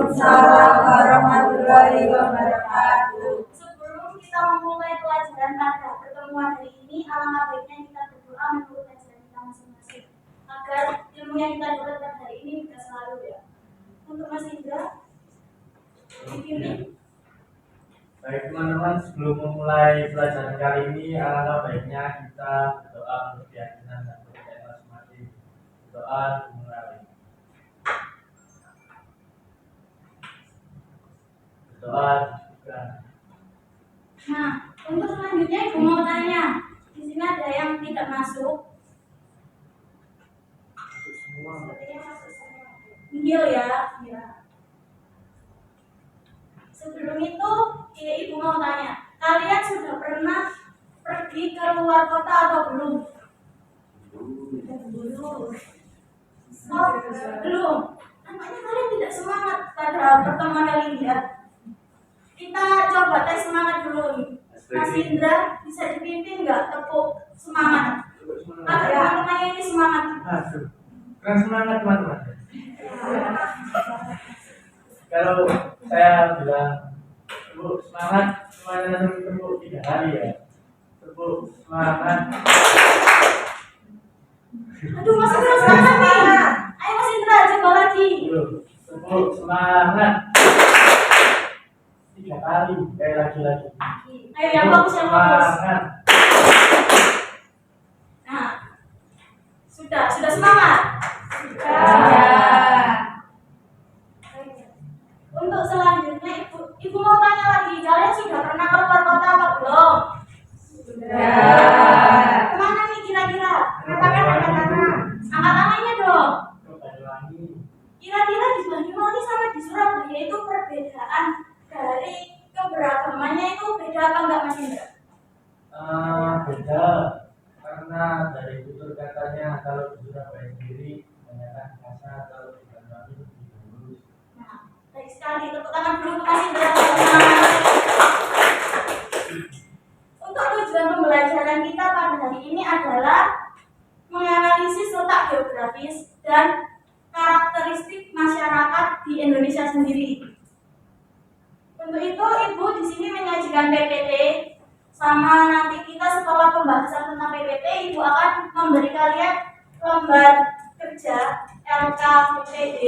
Waalaikumsalam warahmatullahi wabarakatuh. Sebelum kita memulai pelajaran pada pertemuan hari ini, alangkah baiknya kita berdoa menurut ajaran kita masing-masing agar ilmu yang kita dapat pada hari ini bisa selalu ya. Untuk Mas Indra, dipimpin. Baik teman-teman, sebelum memulai pelajaran kali ini, alangkah baiknya kita berdoa menurut keyakinan dan kepercayaan masing-masing. Doa dimulai. Berdoa juga. Nah, untuk selanjutnya Ibu mau tanya, di sini ada yang tidak masuk. Semua. Sepertinya masuk semua. Nihil ya. Ya. Sebelum itu, Ibu mau tanya, kalian sudah pernah pergi ke luar kota atau belum? Belum. Oh, belum. Nampaknya kalian tidak semangat pada pertemuan kali ini ya. Kita coba tes semangat dulu nih. Mas Indra bisa dipimpin nggak tepuk semangat? Agar teman-teman ini semangat. Keren semangat teman-teman. Kalau saya bilang tepuk semangat, semuanya langsung tepuk 3 hari ya. Tepuk semangat. Aduh, Mas Indra semangat nih. Ayo Mas Indra coba lagi. Tepuk semangat 3 kali, kayak lagi. Ayo yang bagus yang bagus. Semangat. Nah, sudah semangat. Sudah. Untuk selanjutnya Ibu mau tanya lagi, kalian sudah pernah keluar kota apa belum? Sudah. Kemana nih kira-kira? Katakan. Angkat tangannya dong. Kira-kira di Banyuwangi sama di Surabaya itu perbedaan dari keberagamannya itu beda apa enggak Mas Indra? Beda, karena dari tutur katanya kalau di Surabaya sendiri kebanyakan kasar, kalau di Banyuwangi lebih halus. Nah, baik sekali, tepuk tangan dulu untuk Mas Indra. Untuk tujuan pembelajaran kita pada hari ini adalah menganalisis letak geografis dan karakteristik masyarakat di Indonesia sendiri. Untuk itu, Ibu di sini menyajikan PPT, sama nanti kita setelah pembahasan tentang PPT, Ibu akan memberi kalian lembar kerja LKPD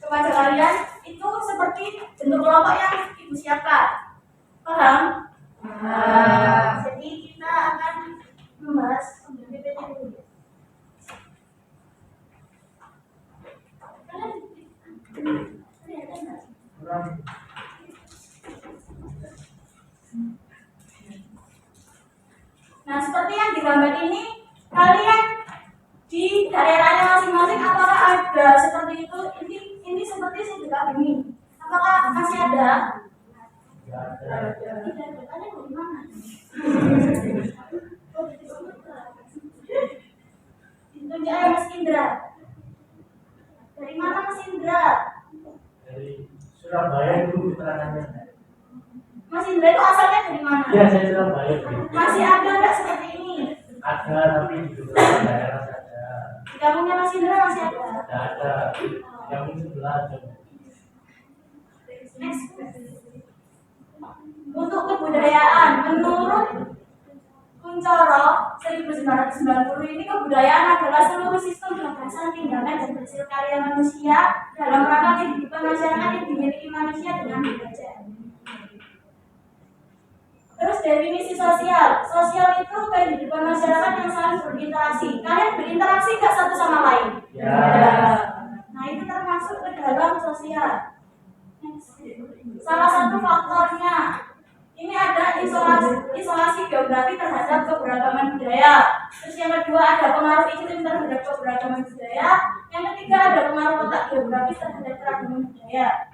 kepada kalian. Itu seperti bentuk kelompok yang Ibu siapkan. Paham? Jadi kita akan membahas PPT dulu. Nah, seperti yang digambar ini, kalian di daerahnya masing-masing apakah ada seperti itu? Ini seperti sedekat ini. Apakah masih ada? Tidak ada. Tidak ada. Kalian dari mana? Ditunjuk aja Mas Indra. Dari mana Mas Indra? Dari Surabaya dulu keterangannya. Mas Indra itu asalnya dari mana? Iya, saya Surabaya. Masih ada nggak seperti ini? Ada, tapi di beberapa daerah saja. Di kampungnya Mas Indra masih ada? Tidak ada. Yang sebelah aja. Next. Untuk kebudayaan, menurut Kuncoro 1990 ini kebudayaan adalah seluruh sistem gagasan, tindakan, dan hasil karya manusia dalam rangka kehidupan masyarakat yang dimiliki manusia dengan belajar. Terus definisi sosial itu kehidupan masyarakat yang saling berinteraksi. Kalian berinteraksi nggak satu sama lain? Ya. Nah itu termasuk ke dalam sosial. Salah satu faktornya ini ada isolasi geografi terhadap keberagaman budaya. Terus yang kedua ada pengaruh iklim terhadap keberagaman budaya. Yang ketiga ada pengaruh letak geografis terhadap keragaman budaya.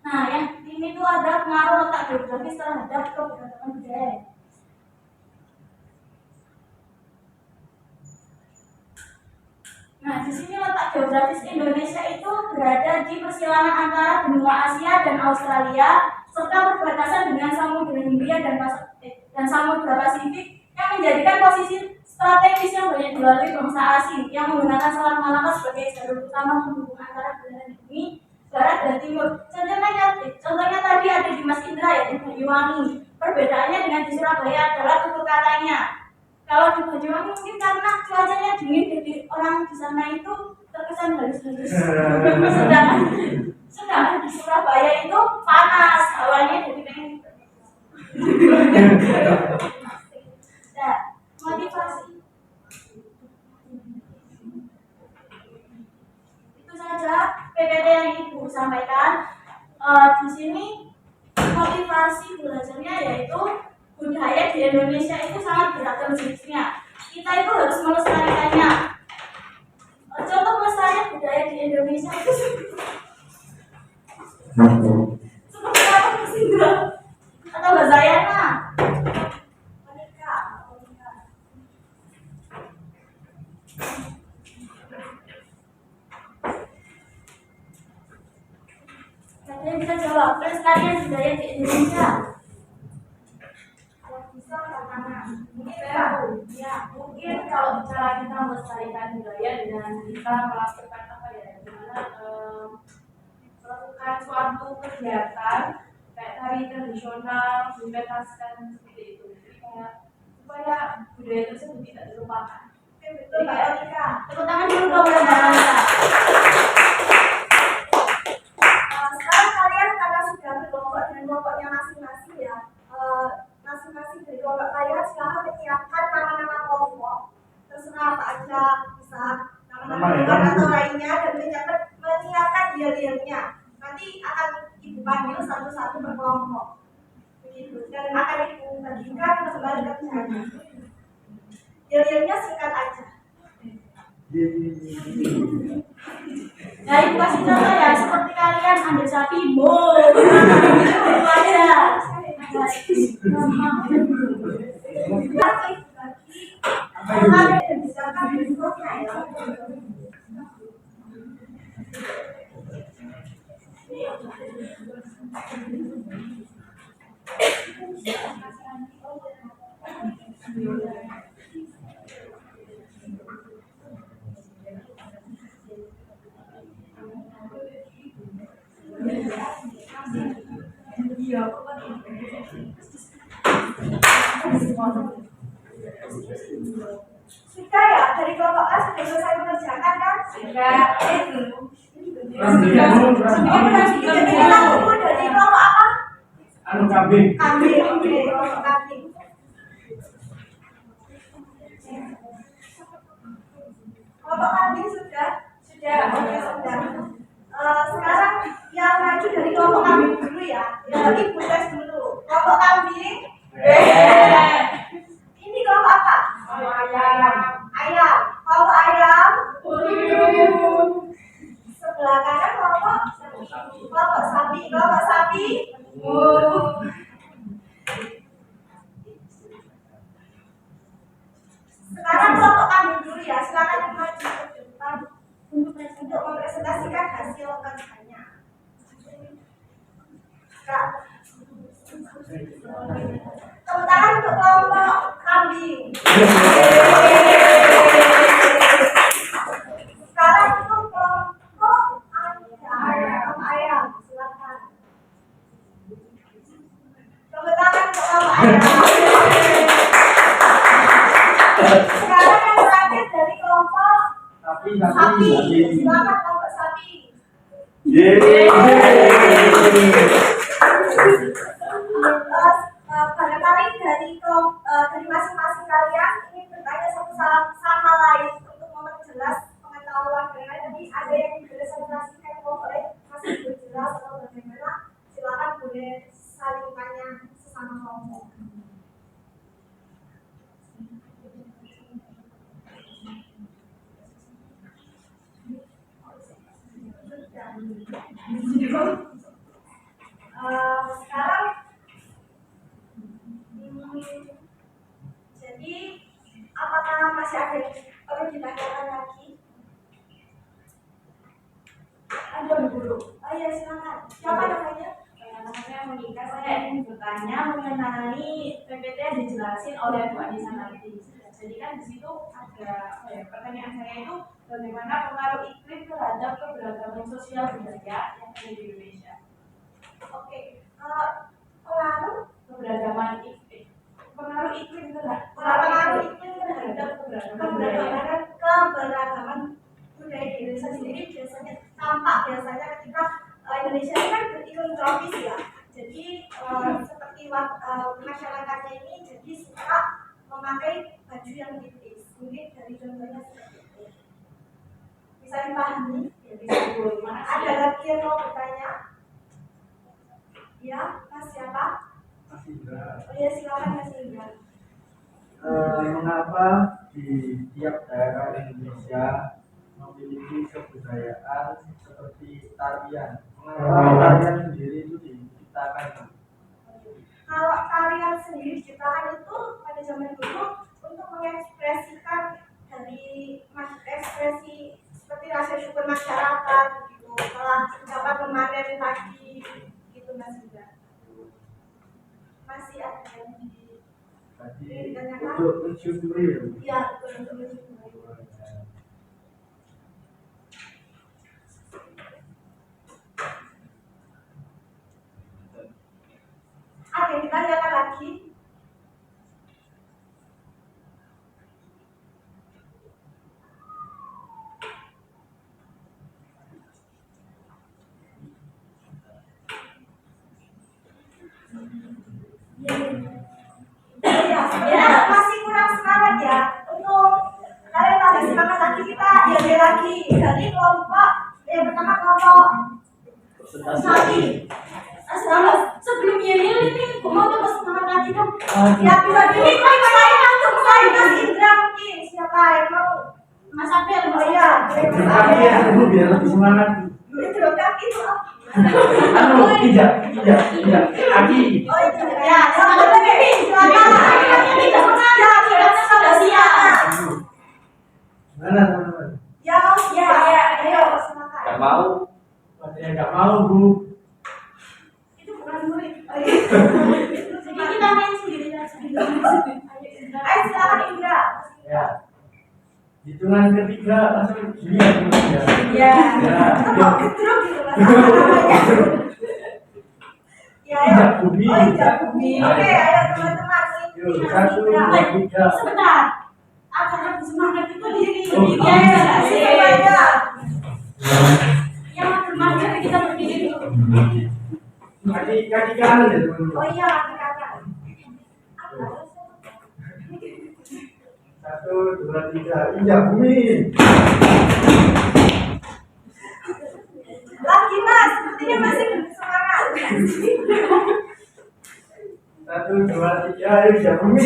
Nah, yang ini tuh ada pengaruh letak geografis terhadap keberagaman budaya. Nah, di sini letak geografis Indonesia itu berada di persilangan antara benua Asia dan Australia, serta berbatasan dengan Samudra Hindia dan Samudra Pasifik, yang menjadikan posisi strategis yang banyak dilalui bangsa asing yang menggunakan Selat Malaka sebagai jalur utama penghubung antara belahan bumi barat dan timur. Contohnya tadi ada di Mas Indra ya di Banyuwangi. Perbedaannya dengan di Surabaya adalah tutur katanya. Kalau di Banyuwangi mungkin karena cuacanya dingin jadi orang di sana itu terkesan halus-halus. Sedangkan di Surabaya itu panas, hawanya jadi pengen. Nah, motivasi itu saja PPT yang Ibu sampaikan. Di sini motivasi belajarnya yaitu budaya di Indonesia itu sangat beragam jenisnya. Kita itu harus melestarikannya. Contoh pelestarian budaya di Indonesia itu seperti apa Mas Indra? Atau Mbak Zayana? Kalian bisa jawab pelestarian budaya di Indonesia. Bisa karena Mungkin kalau cara kita melestarikan budaya dengan kita melakukan apa ya, gimana melakukan suatu kegiatan kayak tari tradisional, dimentaskan seperti itu. Jadi kayak supaya budaya tersebut tidak terlupakan. betul Mbak Monika. Tepuk tangan dulu dong Mbak Zayana. Sekarang kalian karena sudah berkelompok dengan kelompoknya masing-masing ya, masing-masing dari kelompok kalian silahkan menyiapkan nama-nama kelompok, terserah apa aja, bisa nama-nama hewan atau lainnya, dan menyiapkan dialirnya. Nanti akan Ibu panggil satu-satu per kelompok, begitu, dan akan Ibu bagikan kembali ke pihaknya. Dialirnya singkat aja. Nah, Ibu kasih contoh ya, seperti kalian ambil sapi, bo. Itu aja. Sudah ya, dari kelompok A sudah selesai mengerjakan kan? Sudah. Jadi langsung dari kelompok apa? Kambing. Kambing, oke, kelompok kambing. Kelompok kambing sudah, oke sudah. Sekarang yang maju dari kelompok kambing dulu ya, Ibu tes dulu. Kelompok kambing. Ini kelompok apa? Ayam. Kelompok ayam. Sebelah kanan kelompok sapi. Kelompok sapi. Sekarang kelompok kambing dulu ya. Silakan maju ke depan untuk mempresentasikan hasil kerjanya. Kak. Tepuk tangan untuk kelompok kambing. Sekarang untuk kelompok ayam. Silakan. Tepuk tangan untuk kelompok ayam. Sekarang yang terakhir dari kelompok sapi. Silakan kelompok sapi. Barangkali dari masing-masing kalian ingin bertanya satu sama lain untuk memperjelas pengetahuan kalian. Jadi ada yang dipresentasikan boleh masih belum jelas atau bagaimana, silakan boleh saling tanya sesama kelompok. Sekarang jadi apakah masih ada yang perlu ditanyakan lagi? Ada dulu. Oh iya silakan. Siapa namanya? Namanya Monika. Saya ingin bertanya mengenai PPT yang dijelasin oleh Bu Anissa nanti. Jadi kan di situ ada apa ya, pertanyaan saya itu bagaimana pengaruh iklim terhadap keberagaman sosial budaya yang ada di Indonesia. Oke, pengaruh Keberagaman iklim, pengaruh iklim terhadap keberagaman budaya di Indonesia sendiri biasanya ketika Indonesia ini kan beriklim tropis ya. Jadi seperti masyarakatnya ini jadi suka memakai baju yang tipis. Mungkin dari contohnya seperti itu. Bisa dipahami? ya bisa dulu. Ada lagi yang mau bertanya? Ya, Mas siapa? Mas Indra. Oh ya, silakan Mas Indra. Mengapa di tiap daerah Indonesia memiliki kebudayaan seperti tarian? Mengapa tarian sendiri itu diciptakan? Kalau tarian sendiri diciptakan itu pada zaman dulu untuk mengekspresikan dari ekspresi seperti rasa syukur masyarakat gitu, telah dapat memanen padi gitu Mas Indra. Masih ada yang Tadi untuk mensyukuri ya. ya untuk mensyukuri. Oke, kita lihat lagi. Ya, masih kurang semangat ya. Untuk kalian tambah semangat lagi kita diambil lagi dari kelompok yang pertama kelompok Sati. Sebelum Yelil ini mau coba semangat lagi dong. Ya bisa ini saya Mas Indra mungkin siapa yang mau? Mas Abel, Oh iya, Tapi ya, biar lebih semangat. itu kaki itu apa? Tidak. Aki. Oh iya, ya, silakan Bibi, silakan. Sudah siap. Mana teman-teman? Ya mau siap. Ayo silakan. Gak mau. Ada yang gak mau, Bu. Itu bukan murid. Jadi kita main sendiri aja. Ayo silakan Indra. Ya. Hitungan ketiga langsung lihat dulu ya. Ya. Ya. Kok gedruk gitu Mas namanya. Ya, ayo. Injak bumi. Oh, injak bumi. Oke, ayo teman-teman. Yuk, Ini 1, 2, 3. Sebentar. Agar lebih semangat itu diri. Oh, Ya, semuanya. yang bermain kita berdiri dulu. Kaki kanan ya teman-teman. Oh iya, kakak. 1, 2, 3. Injak bumi. Lagi Mas, sepertinya masih semangat. 1, 2, 3. Ayo injak bumi.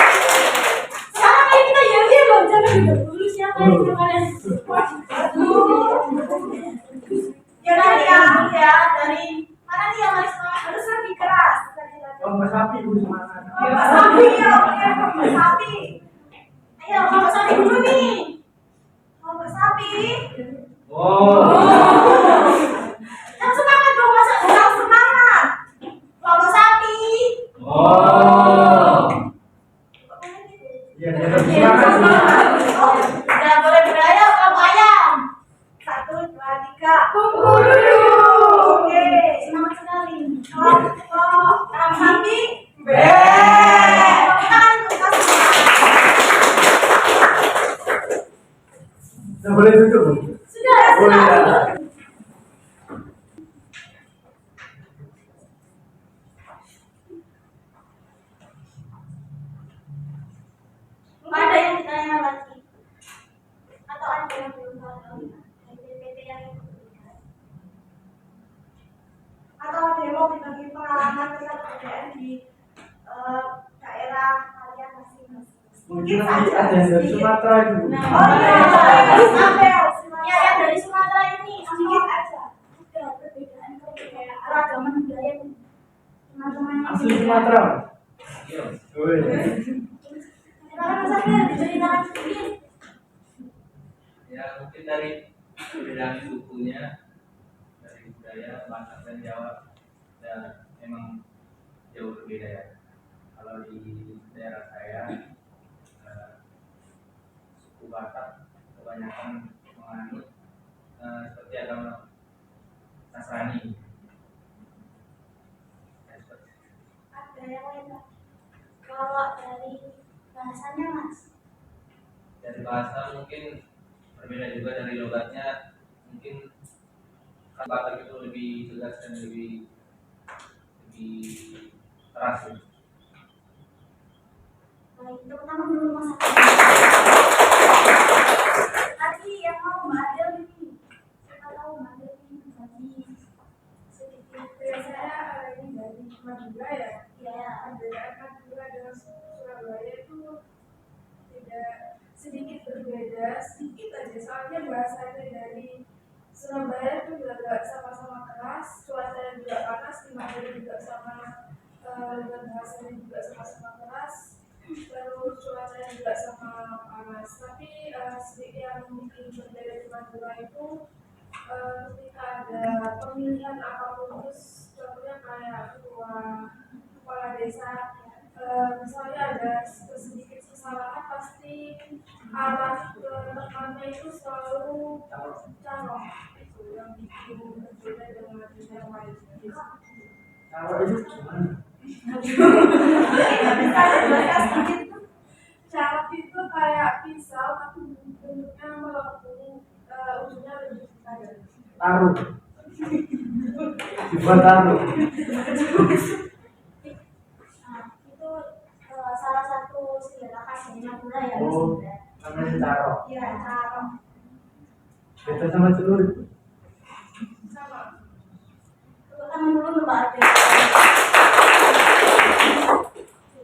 Sekarang ayo kita Yelil loh, jangan duduk dulu siapa yang kemarin. Ya dari yang ya Dari mana nih yang paling semangat? harus lebih keras. Kelompok sapi Bu semangat. Kelompok sapi ya, oke kelompok sapi. Ayo, kamu sapi dulu nih. Kelompok sapi. Oh. Yang semangat dong, masa Kurang semangat. kelompok sapi. Oh. Iya, dia lebih semangat. Oh, Udah boleh beraya kelompok ayam. 1, 2, 3. Kumpul. Oke. Semangat sekali. Kelompok sapi. Be. Kan tukar Nah, boleh duduk Bu. Sudah, Boleh sudah. ya. Ada yang ditanya lagi? Atau ada yang belum tahu? PPT yang itu. atau ada yang mau berbagi pengalaman tentang kebudayaan di daerah kalian masing-masing. Mungkin nanti ada yang dari Sumatera itu Bu. Nah, Oh iya, sampai Ya, yang dari Sumatera ini sedikit aja. ada perbedaan keragaman budaya teman-teman yang Asli Sumatera. Iya. Woi. Sekarang Mas Abel diceritakan sedikit. Ya mungkin dari perbedaan sukunya, dari budaya bahasa dan kebanyakan menganut seperti agama Nasrani. Ada yang lain Pak? Kalau dari bahasanya Mas? Dari bahasa mungkin berbeda juga, dari logatnya mungkin kata itu lebih tegas dan lebih keras. Baik, terutama dulu Mas. Tadi yang mau Madel ini, siapa tahu Madel ini berbagi sedikit. Saya ini dari Madura ya. Ya, Perbedaan Madura dengan Surabaya itu tidak sedikit berbeda, sedikit aja. Soalnya bahasanya dari Surabaya itu juga sama-sama keras, cuacanya juga panas, di Madura juga sama, dan bahasanya juga sama-sama keras, terus cuacanya juga sama panas. Tapi sedikit yang mungkin berbeda di Madura itu ketika ada pemilihan apapun, terus contohnya kayak kepala desa, misalnya ada sedikit kesalahan, pasti arah ke tekannya itu selalu calon. Itu yang bikin berbeda dengan yang lain. Kalau itu gimana? Calon itu kayak pisau tapi bentuknya melengkung, ujungnya lebih tajam. Taruh. Dibuat taruh. Nah, itu salah satu senjata khas dari Madura ya Mas. Oh, namanya taruh. Iya, caro. Beda sama celur. Sama. Terutama dulu Mbak Ade.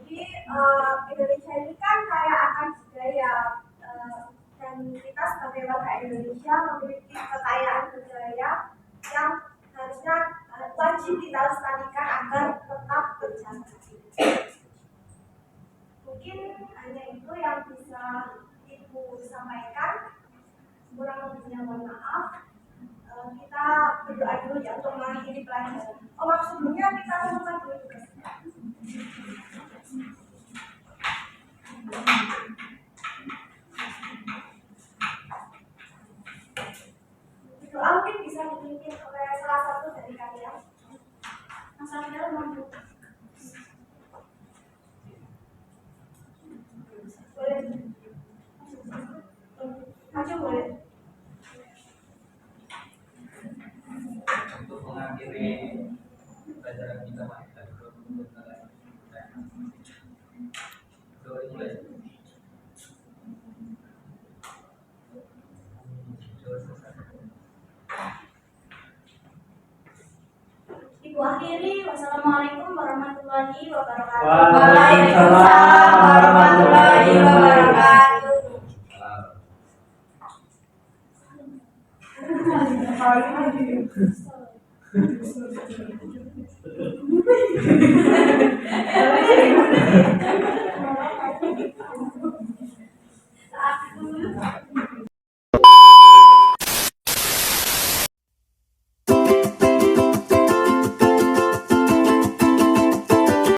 Jadi Indonesia ini kan kayak akan budaya, dan kita sebagai warga Indonesia memiliki kekayaan budaya yang harusnya wajib kita lestarikan agar tetap terjaga. Mungkin hanya itu yang bisa Ibu sampaikan. Kurang lebihnya mohon maaf. Kita berdoa dulu ya untuk mengakhiri pelajaran. Oh, sebelumnya kita lakukan dulu tugasnya. Doa mungkin bisa dipimpin oleh salah satu dari kalian. Mas Ade mau Boleh. Maju boleh. Untuk mengakhiri pelajaran kita kita mulai. Ibu akhiri. Wassalamualaikum warahmatullahi wabarakatuh. Waalaikumsalam warahmatullahi wabarakatuh. Salam.